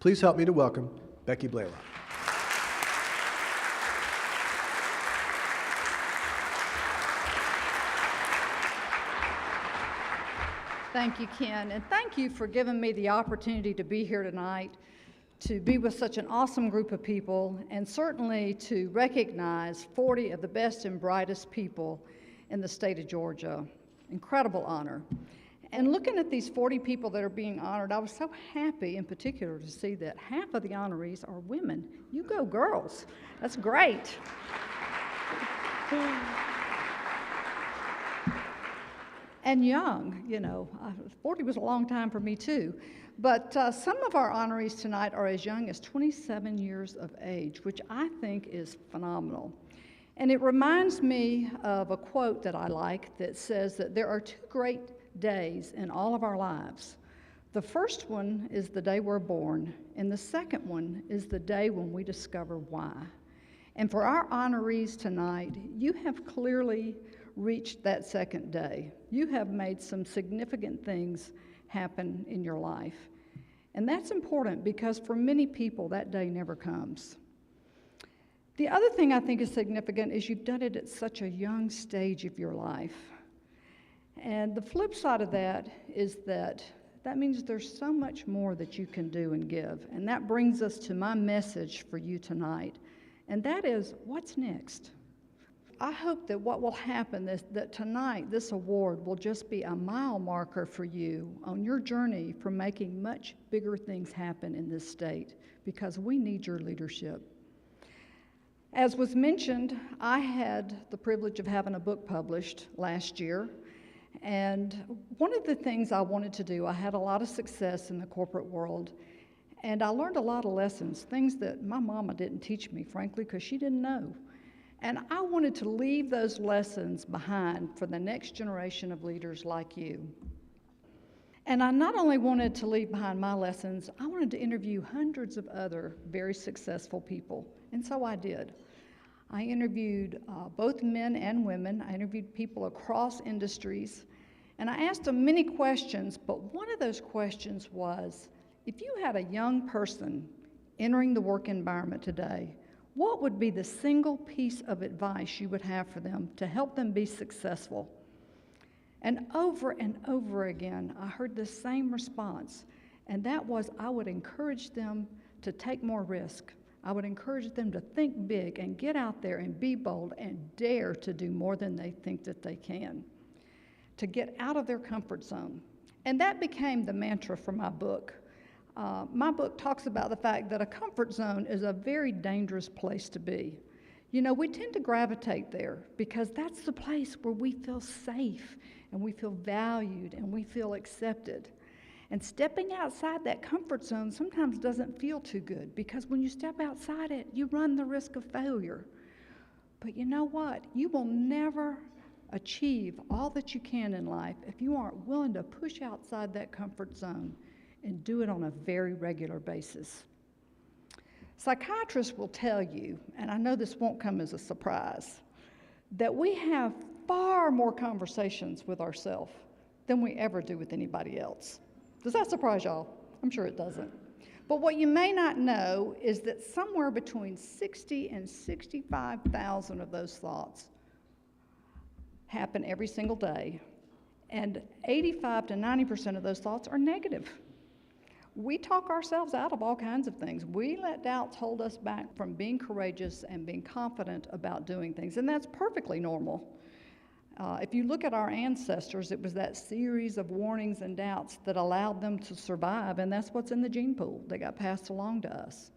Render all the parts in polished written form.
Please help me to welcome Becky Blalock. Thank you, Ken, and thank you for giving me the opportunity to be here tonight, to be with such an awesome group of people, and certainly to recognize 40 of the best and brightest people in the state of Georgia. Incredible honor. And looking at these 40 people that are being honored, I was so happy in particular to see that half of the honorees are women. You go girls. That's great. And young, 40 was a long time for me too. But some of our honorees tonight are as young as 27 years of age, which I think is phenomenal. And it reminds me of a quote that I like that says that there are two great days in all of our lives. The first one is the day we're born, and the second one is the day when we discover why. And for our honorees tonight, you have clearly reached that second day. You have made some significant things happen in your life. And that's important because for many people, that day never comes. The other thing I think is significant is you've done it at such a young stage of your life. And the flip side of that is that means there's so much more that you can do and give. And that brings us to my message for you tonight. And that is, what's next? I hope that what will happen is that tonight this award will just be a mile marker for you on your journey for making much bigger things happen in this state, because we need your leadership. As was mentioned, I had the privilege of having a book published last year, and one of the things I wanted to do, I had a lot of success in the corporate world, and I learned a lot of lessons, things that my mama didn't teach me, frankly, because she didn't know. And I wanted to leave those lessons behind for the next generation of leaders like you. And I not only wanted to leave behind my lessons, I wanted to interview hundreds of other very successful people. And so I did. I interviewed both men and women. I interviewed people across industries. And I asked them many questions, but one of those questions was, if you had a young person entering the work environment today, what would be the single piece of advice you would have for them to help them be successful? And over again, I heard the same response, and that was, I would encourage them to take more risk. I would encourage them to think big and get out there and be bold and dare to do more than they think that they can, to get out of their comfort zone. And that became the mantra for my book. My book talks about the fact that a comfort zone is a very dangerous place to be. We tend to gravitate there because that's the place where we feel safe and we feel valued and we feel accepted. And stepping outside that comfort zone sometimes doesn't feel too good, because when you step outside it, you run the risk of failure. But you know what? You will never achieve all that you can in life if you aren't willing to push outside that comfort zone and do it on a very regular basis. Psychiatrists will tell you, and I know this won't come as a surprise, that we have far more conversations with ourselves than we ever do with anybody else. Does that surprise y'all? I'm sure it doesn't. But what you may not know is that somewhere between 60 and 65,000 of those thoughts happen every single day, and 85 to 90% of those thoughts are negative. We talk ourselves out of all kinds of things. We let doubts hold us back from being courageous and being confident about doing things, and that's perfectly normal. If you look at our ancestors, it was that series of warnings and doubts that allowed them to survive, and that's what's in the gene pool. They got passed along to us.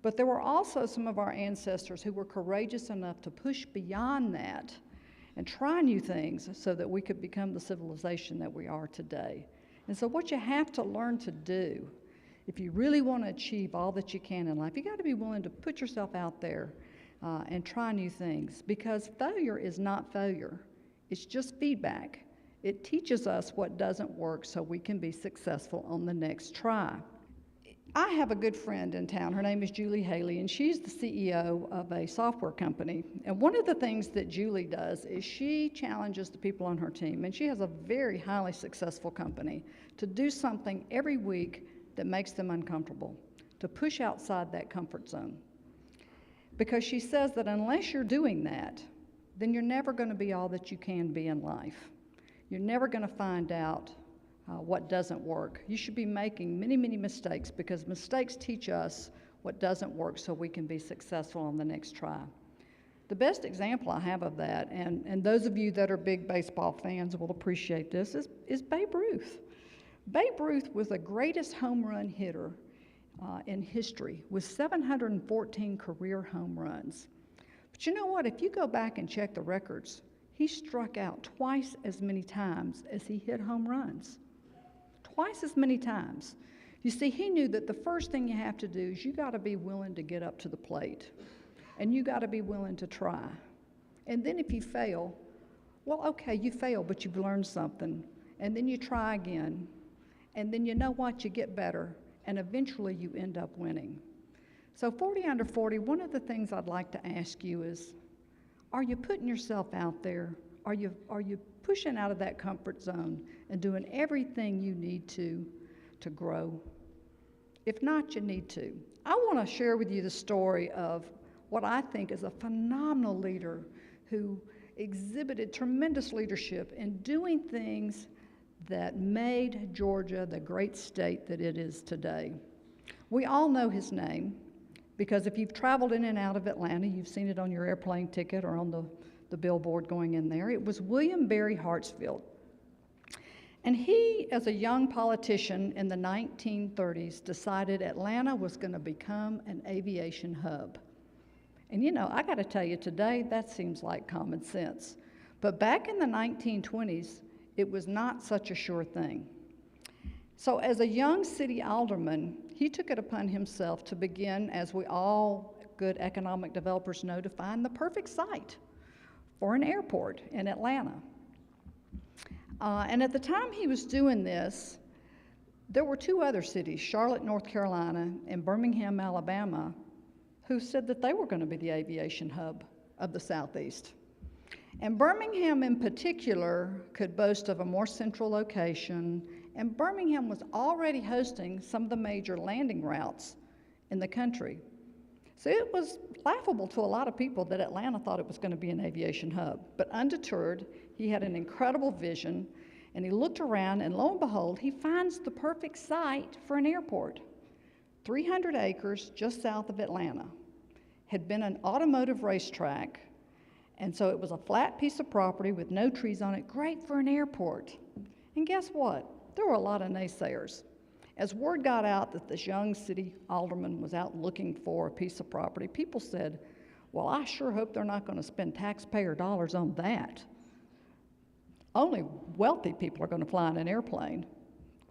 But there were also some of our ancestors who were courageous enough to push beyond that and try new things so that we could become the civilization that we are today. And so what you have to learn to do, if you really want to achieve all that you can in life, you got to be willing to put yourself out there and try new things, because failure is not failure. It's just feedback. It teaches us what doesn't work so we can be successful on the next try. I have a good friend in town. Her name is Julie Haley, and she's the CEO of a software company. And one of the things that Julie does is she challenges the people on her team, and she has a very highly successful company, to do something every week that makes them uncomfortable, to push outside that comfort zone. Because she says that unless you're doing that, then you're never going to be all that you can be in life. You're never going to find out what doesn't work. You should be making many, many mistakes, because mistakes teach us what doesn't work so we can be successful on the next try. The best example I have of that, and those of you that are big baseball fans will appreciate this, is Babe Ruth. Babe Ruth was the greatest home run hitter in history, with 714 career home runs. But you know what? If you go back and check the records, he struck out twice as many times as he hit home runs. Twice as many times. You see, he knew that the first thing you have to do is you got to be willing to get up to the plate. And you got to be willing to try. And then if you fail, well, okay, you fail, but you've learned something. And then you try again. And then you know what? You get better. And eventually you end up winning. So 40 under 40, one of the things I'd like to ask you is, are you putting yourself out there? Are you pushing out of that comfort zone and doing everything you need to grow? If not, you need to. I want to share with you the story of what I think is a phenomenal leader who exhibited tremendous leadership in doing things that made Georgia the great state that it is today. We all know his name, because if you've traveled in and out of Atlanta, you've seen it on your airplane ticket or on the billboard going in there. It was William Barry Hartsfield. And he, as a young politician in the 1930s, decided Atlanta was going to become an aviation hub. And you know, I got to tell you, today that seems like common sense. But back in the 1920s, it was not such a sure thing. So as a young city alderman, he took it upon himself to begin, as we all good economic developers know, to find the perfect site for an airport in Atlanta. And at the time he was doing this, there were two other cities, Charlotte, North Carolina, and Birmingham, Alabama, who said that they were going to be the aviation hub of the Southeast. And Birmingham in particular could boast of a more central location, and Birmingham was already hosting some of the major landing routes in the country. So it was laughable to a lot of people that Atlanta thought it was going to be an aviation hub. But undeterred, he had an incredible vision, and he looked around, and lo and behold, he finds the perfect site for an airport. 300 acres just south of Atlanta. Had been an automotive racetrack, and so it was a flat piece of property with no trees on it, great for an airport. And guess what? There were a lot of naysayers. As word got out that this young city alderman was out looking for a piece of property, people said, well, I sure hope they're not going to spend taxpayer dollars on that. Only wealthy people are going to fly in an airplane,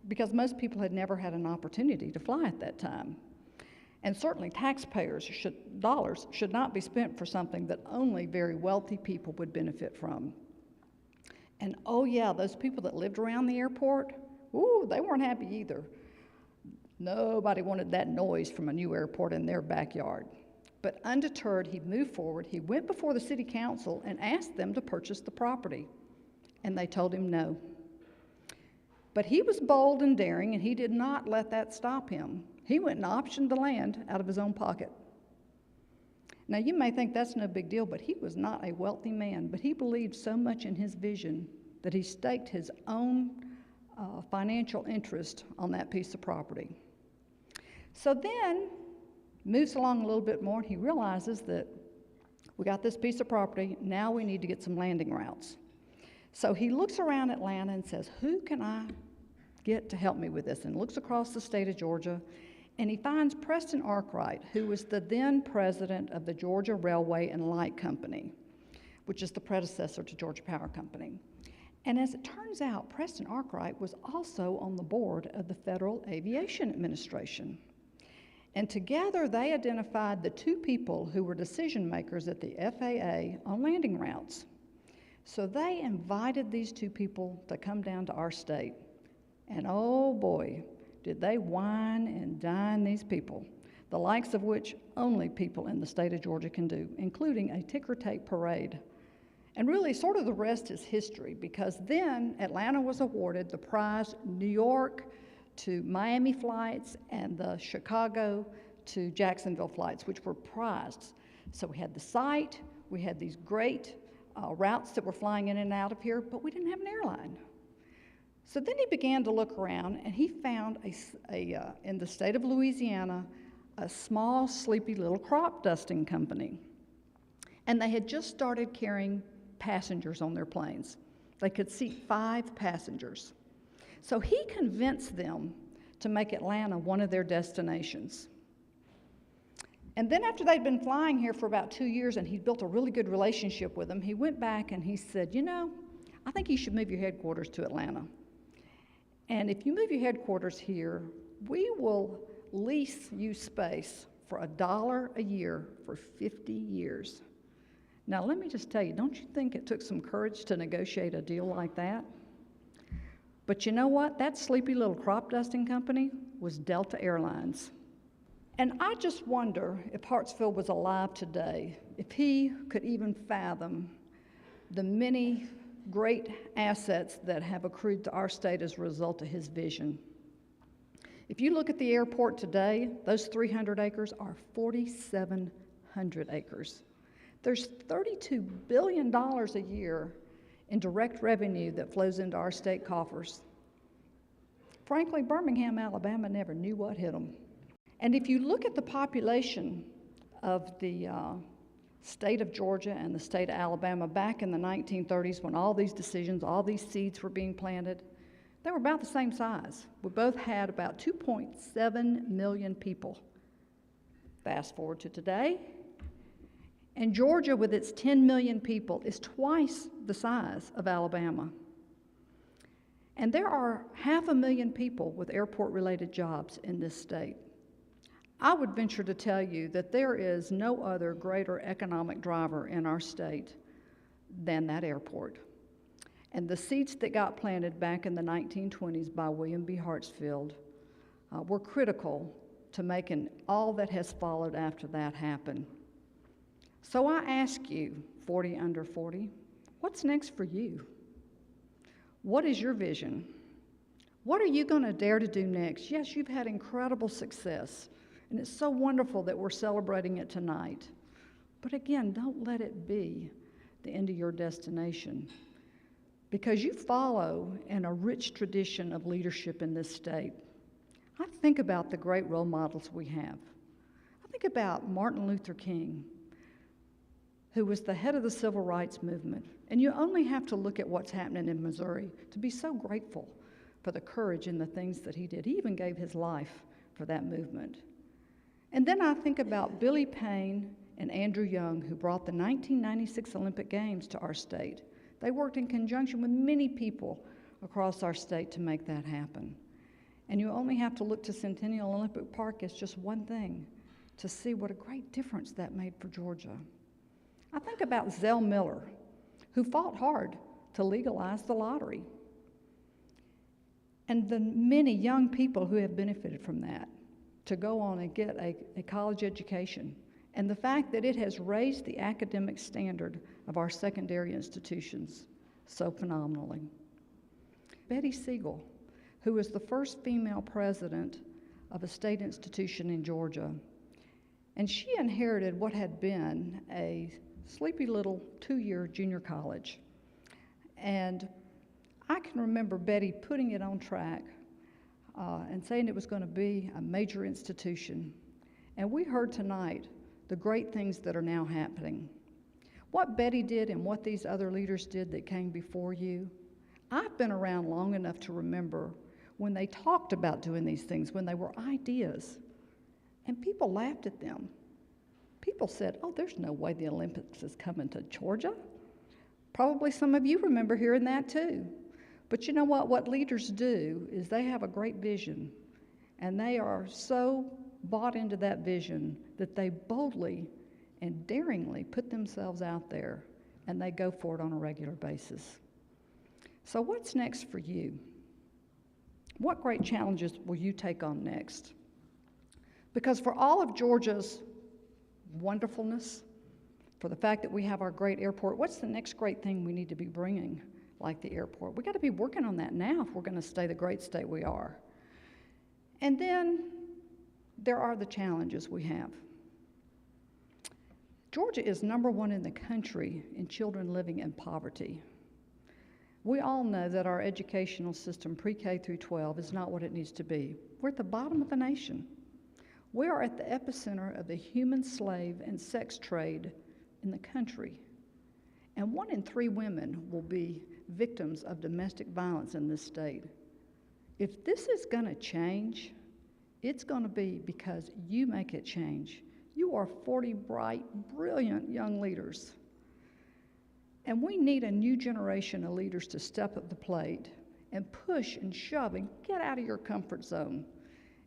because most people had never had an opportunity to fly at that time. And certainly taxpayers' dollars should not be spent for something that only very wealthy people would benefit from. And oh yeah, those people that lived around the airport, ooh, they weren't happy either. Nobody wanted that noise from a new airport in their backyard. But undeterred, he moved forward. He went before the city council and asked them to purchase the property. And they told him no. But he was bold and daring, and he did not let that stop him. He went and optioned the land out of his own pocket. Now, you may think that's no big deal, but he was not a wealthy man. But he believed so much in his vision that he staked his own financial interest on that piece of property. So then, moves along a little bit more, and he realizes that we got this piece of property, now we need to get some landing routes. So he looks around Atlanta and says, who can I get to help me with this? And looks across the state of Georgia, and he finds Preston Arkwright, who was the then president of the Georgia Railway and Light Company, which is the predecessor to Georgia Power Company. And as it turns out, Preston Arkwright was also on the board of the Federal Aviation Administration. And together they identified the two people who were decision makers at the FAA on landing routes. So they invited these two people to come down to our state. And oh boy, did they wine and dine these people, the likes of which only people in the state of Georgia can do, including a ticker tape parade. And really, sort of the rest is history, because then Atlanta was awarded the prize New York to Miami flights and the Chicago to Jacksonville flights, which were prized. So we had the site, we had these great routes that were flying in and out of here, but we didn't have an airline. So then he began to look around, and he found in the state of Louisiana, a small, sleepy little crop dusting company. And they had just started carrying passengers on their planes. They could seat 5 passengers. So he convinced them to make Atlanta one of their destinations. And then after they'd been flying here for about 2 years and he'd built a really good relationship with them, he went back and he said, you know, I think you should move your headquarters to Atlanta. And if you move your headquarters here, we will lease you space for $1 a year for 50 years. Now, let me just tell you, don't you think it took some courage to negotiate a deal like that? But you know what? That sleepy little crop dusting company was Delta Airlines. And I just wonder if Hartsfield was alive today, if he could even fathom the many great assets that have accrued to our state as a result of his vision. If you look at the airport today, those 300 acres are 4,700 acres. There's $32 billion a year in direct revenue that flows into our state coffers. Frankly, Birmingham, Alabama never knew what hit them. And if you look at the population of the state of Georgia and the state of Alabama back in the 1930s when all these decisions, all these seeds were being planted, they were about the same size. We both had about 2.7 million people. Fast forward to today, and Georgia, with its 10 million people, is twice the size of Alabama. And there are 500,000 people with airport-related jobs in this state. I would venture to tell you that there is no other greater economic driver in our state than that airport. And the seeds that got planted back in the 1920s by William B. Hartsfield were critical to making all that has followed after that happen. So I ask you, 40 under 40, what's next for you? What is your vision? What are you going to dare to do next? Yes, you've had incredible success, and it's so wonderful that we're celebrating it tonight. But again, don't let it be the end of your destination, because you follow in a rich tradition of leadership in this state. I think about the great role models we have. I think about Martin Luther King, who was the head of the civil rights movement. And you only have to look at what's happening in Missouri to be so grateful for the courage and the things that he did. He even gave his life for that movement. And then I think about Billy Payne and Andrew Young, who brought the 1996 Olympic Games to our state. They worked in conjunction with many people across our state to make that happen. And you only have to look to Centennial Olympic Park as just one thing to see what a great difference that made for Georgia. I think about Zell Miller, who fought hard to legalize the lottery, and the many young people who have benefited from that to go on and get a college education, and the fact that it has raised the academic standard of our secondary institutions so phenomenally. Betty Siegel, who was the first female president of a state institution in Georgia, and she inherited what had been a sleepy little 2-year junior college. And I can remember Betty putting it on track and saying it was going to be a major institution. And we heard tonight the great things that are now happening. What Betty did and what these other leaders did that came before you, I've been around long enough to remember when they talked about doing these things, when they were ideas, and people laughed at them. People said, oh, there's no way the Olympics is coming to Georgia. Probably some of you remember hearing that too. But you know what? What leaders do is they have a great vision, and they are so bought into that vision that they boldly and daringly put themselves out there, and they go for it on a regular basis. So what's next for you? What great challenges will you take on next? Because for all of Georgia's wonderfulness, for the fact that we have our great airport, what's the next great thing we need to be bringing like the airport? We got to be working on that now if we're going to stay the great state we are. And then there are the challenges we have. Georgia is #1 in the country in children living in poverty. We all know that our educational system, pre-K through 12, is not what it needs to be. We're at the bottom of the nation. We are at the epicenter of the human slave and sex trade in the country. And 1 in 3 women will be victims of domestic violence in this state. If this is going to change, it's going to be because you make it change. You are 40 bright, brilliant young leaders. And we need a new generation of leaders to step up the plate and push and shove and get out of your comfort zone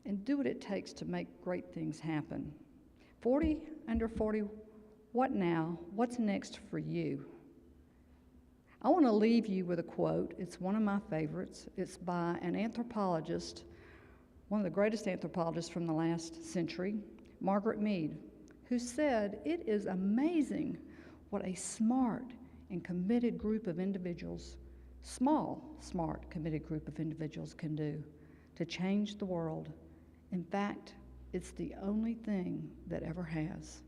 and do what it takes to make great things happen. 40, under 40, what now? What's next for you? I want to leave you with a quote. It's one of my favorites. It's by an anthropologist, one of the greatest anthropologists from the last century, Margaret Mead, who said, "It is amazing what a smart and committed group of individuals, small, smart, committed group of individuals can do to change the world. In fact, it's the only thing that ever has."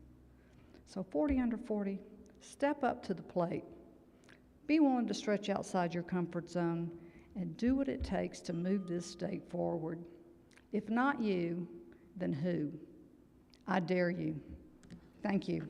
So 40 under 40, step up to the plate. Be willing to stretch outside your comfort zone and do what it takes to move this state forward. If not you, then who? I dare you. Thank you.